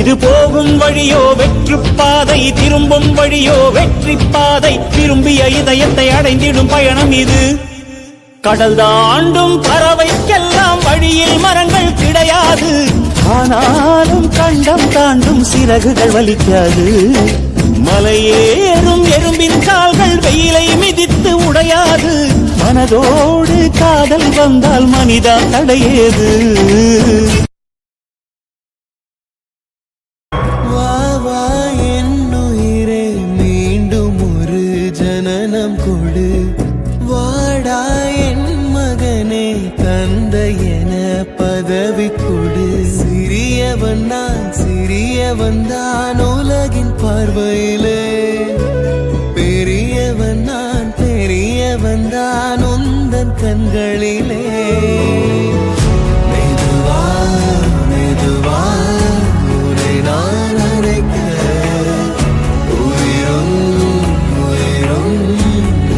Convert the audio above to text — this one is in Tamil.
இது போகும் வழியோ வெற்று பாதை, திரும்பும் வழியோ வெற்றி பாதை. விரும்பிய இதயத்தை அடைந்திடும் பயணம் இது. கடல் தாண்டும் பறவைக்கெல்லாம் வழியில் மரங்கள் கிடையாது. ஆனாலும் கண்டம் தாண்டும் சிறகுகள் வலிக்காது. மலையேறும் எறும்பின் கால்கள் வெயிலை மிதித்து உடையாது. மனதோடு காதல் வந்தால் மனிதா தடையேது. வா வா என்னுயிரே மீண்டும் ஒரு ஜனனம் கொடு. வாடா என் மகனே தந்தை என பதவி கொடு. சிறியவன் நான் சிறியவன் தான் உலகின் பார்வையிலே. பெரியவன் நான் பெரியவன் தான் உந்தன் கண்களிலே.